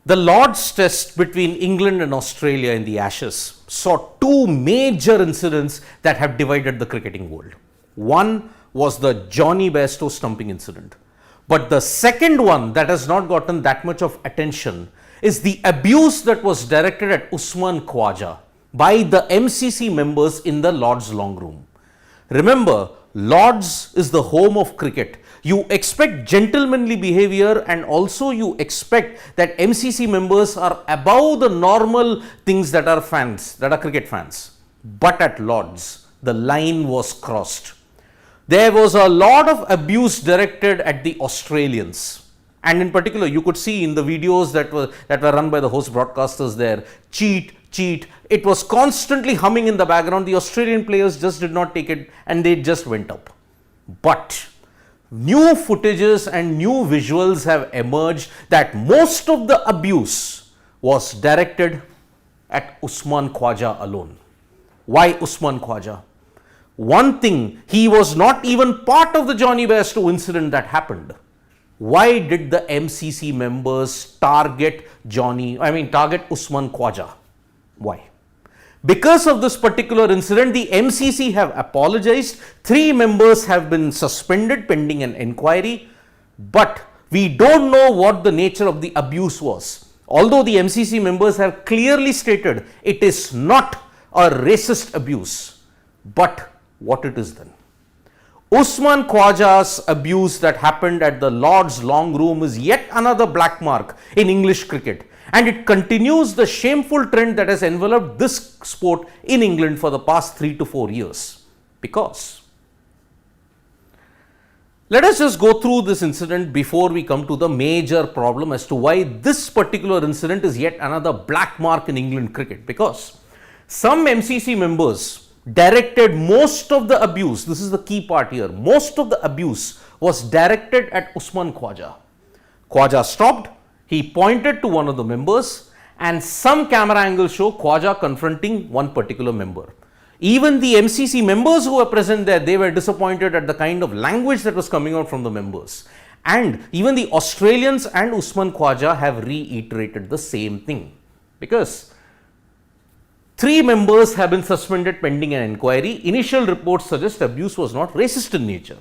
The Lord's Test between England and Australia in the Ashes saw two major incidents that have divided the cricketing world. One was the Johnny Bairstow stumping incident. But the second one that has not gotten that much of attention is the abuse that was directed at Usman Khawaja by the MCC members in the Lord's Long Room. Remember, Lord's is the home of cricket. You expect gentlemanly behavior, and also you expect that MCC members are above the normal things that are fans, that are cricket fans. But at Lord's, the line was crossed. There was a lot of abuse directed at the Australians. And in particular, you could see in the videos that were run by the host broadcasters there, cheat. It was constantly humming in the background. The Australian players just did not take it and they just went up. But new footages and new visuals have emerged that most of the abuse was directed at Usman Khawaja alone. Why Usman Khawaja? One thing, he was not even part of the Johnny Bairstow incident that happened. Why did the MCC members target Usman Khawaja? Why? Because of this particular incident, the MCC have apologized. 3 members have been suspended pending an inquiry. But we don't know what the nature of the abuse was. Although the MCC members have clearly stated it is not a racist abuse. But what it is then? Usman Khawaja's abuse that happened at the Lord's Long Room is yet another black mark in English cricket. And it continues the shameful trend that has enveloped this sport in England for the past 3 to 4 years. Because, let us just go through this incident before we come to the major problem as to why this particular incident is yet another black mark in England cricket. Because some MCC members directed most of the abuse, this is the key part here, most of the abuse was directed at Usman Khawaja. Khawaja stopped. He pointed to one of the members, and some camera angles show Khawaja confronting one particular member. Even the MCC members who were present there, they were disappointed at the kind of language that was coming out from the members. And even the Australians and Usman Khawaja have reiterated the same thing. Because 3 members have been suspended pending an inquiry. Initial reports suggest abuse was not racist in nature.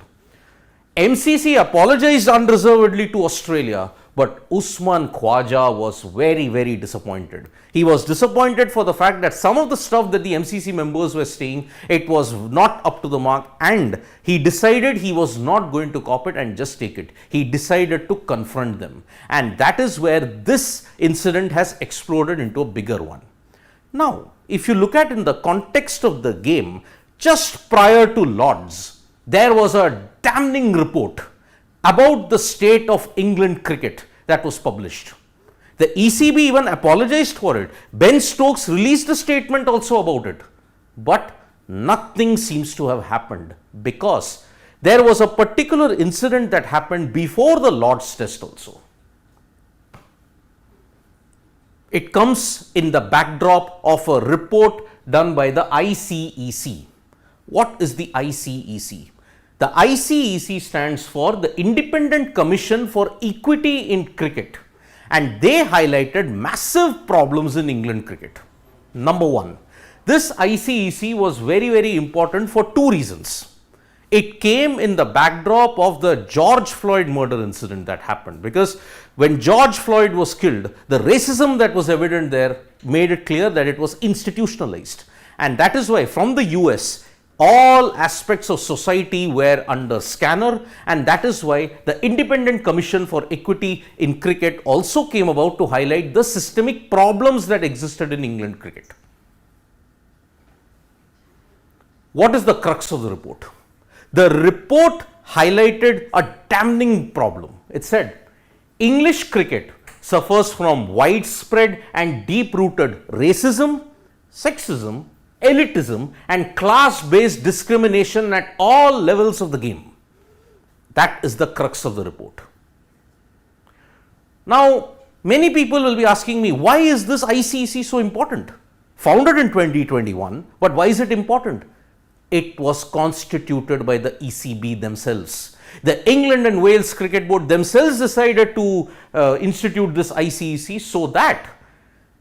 MCC apologized unreservedly to Australia, but Usman Khawaja was very, very disappointed. He was disappointed for the fact that some of the stuff that the MCC members were saying, it was not up to the mark, and he decided he was not going to cop it and just take it. He decided to confront them, and that is where this incident has exploded into a bigger one. Now, if you look at in the context of the game, just prior to Lord's, there was a damning report about the state of England cricket that was published. The ECB even apologized for it. Ben Stokes released a statement also about it. But nothing seems to have happened because there was a particular incident that happened before the Lord's Test also. It comes in the backdrop of a report done by the ICEC. What is the ICEC? The ICEC stands for the Independent Commission for Equity in Cricket, and they highlighted massive problems in England cricket. Number one, this ICEC was very, very important for 2 reasons. It came in the backdrop of the George Floyd murder incident that happened, because when George Floyd was killed, the racism that was evident there made it clear that it was institutionalized. And that is why from the US, all aspects of society were under scanner, and that is why the Independent Commission for Equity in Cricket also came about to highlight the systemic problems that existed in England cricket. What is the crux of the report? The report highlighted a damning problem. It said, English cricket suffers from widespread and deep-rooted racism, sexism, elitism and class-based discrimination at all levels of the game. That is the crux of the report. Now, many people will be asking me, why is this ICEC so important? Founded in 2021, but why is it important? It was constituted by the ECB themselves. The England and Wales Cricket Board themselves decided to institute this ICEC so that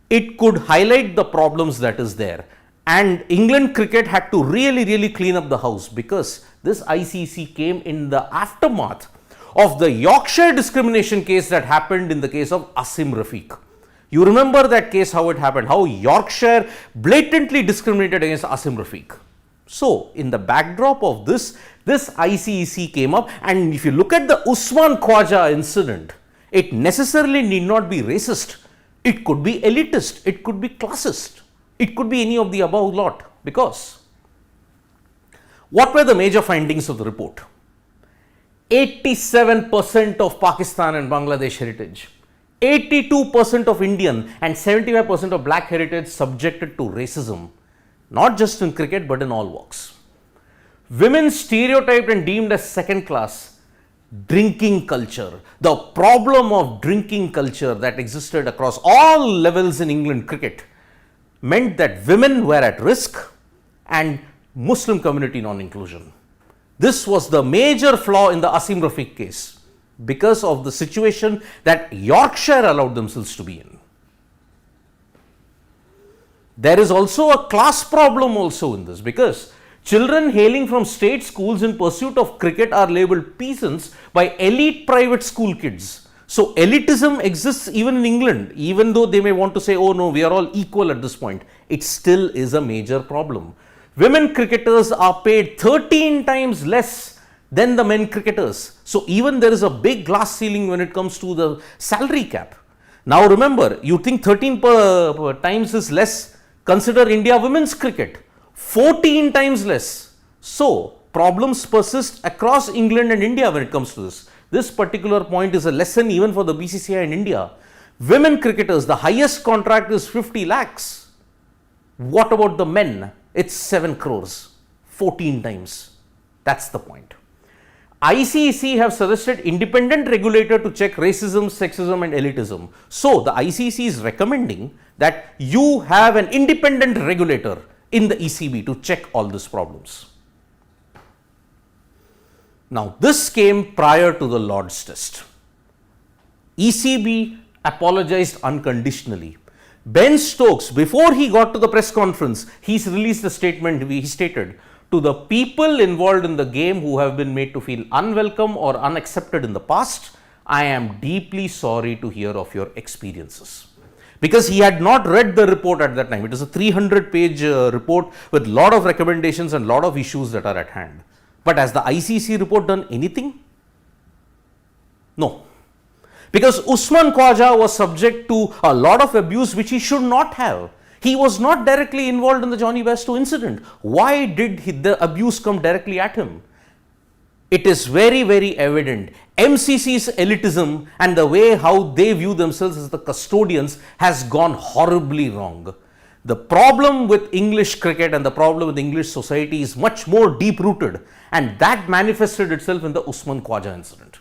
it could highlight the problems that is there. And England cricket had to really clean up the house, because this ICC came in the aftermath of the Yorkshire discrimination case that happened in the case of Asim Rafiq. You remember that case, how it happened, how Yorkshire blatantly discriminated against Asim Rafiq. So, in the backdrop of this ICEC came up, and if you look at the Usman Khawaja incident, it necessarily need not be racist. It could be elitist, it could be classist, it could be any of the above lot, because what were the major findings of the report? 87% of Pakistan and Bangladesh heritage, 82% of Indian and 75% of black heritage subjected to racism, not just in cricket but in all walks. Women stereotyped and deemed as second class. Drinking culture, the problem of drinking culture that existed across all levels in England cricket, meant that women were at risk and Muslim community non-inclusion. This was the major flaw in the Asim Rafiq case, because of the situation that Yorkshire allowed themselves to be in. There is also a class problem also in this, because children hailing from state schools in pursuit of cricket are labelled peasants by elite private school kids. So, elitism exists even in England, even though they may want to say, oh no, we are all equal at this point. It still is a major problem. Women cricketers are paid 13 times less than the men cricketers. So, even there is a big glass ceiling when it comes to the salary cap. Now, remember, you think 13 times is less, consider India women's cricket. 14 times less. So, problems persist across England and India when it comes to this. This particular point is a lesson even for the BCCI in India. Women cricketers, the highest contract is 50 lakhs. What about the men? It's 7 crores, 14 times. That's the point. ICC have suggested independent regulator to check racism, sexism and elitism. So, the ICC is recommending that you have an independent regulator in the ECB to check all these problems. Now, this came prior to the Lord's test. ECB apologized unconditionally. Ben Stokes, before he got to the press conference, he's released a statement. He stated, to the people involved in the game who have been made to feel unwelcome or unaccepted in the past, I am deeply sorry to hear of your experiences. Because he had not read the report at that time. It is a 300-page report with lot of recommendations and lot of issues that are at hand. But has the ICC report done anything? No. Because Usman Khawaja was subject to a lot of abuse which he should not have. He was not directly involved in the Johnny Bairstow incident. Why did the abuse come directly at him? It is very evident. MCC's elitism and the way how they view themselves as the custodians has gone horribly wrong. The problem with English cricket and the problem with English society is much more deep rooted, and that manifested itself in the Usman Khawaja incident.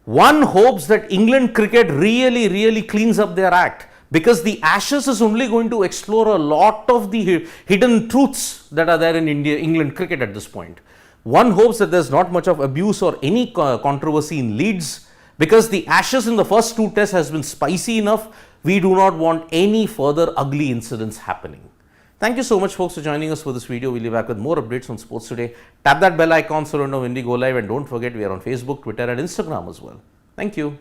One hopes that England cricket really cleans up their act, because the Ashes is only going to explore a lot of the hidden truths that are there in England cricket at this point. One hopes that there's not much of abuse or any controversy in Leeds, because the Ashes in the first 2 tests has been spicy enough. We do not want any further ugly incidents happening. Thank you so much folks for joining us for this video. We'll be back with more updates on sports today. Tap that bell icon so you know when we go live, and don't forget we are on Facebook, Twitter and Instagram as well. Thank you.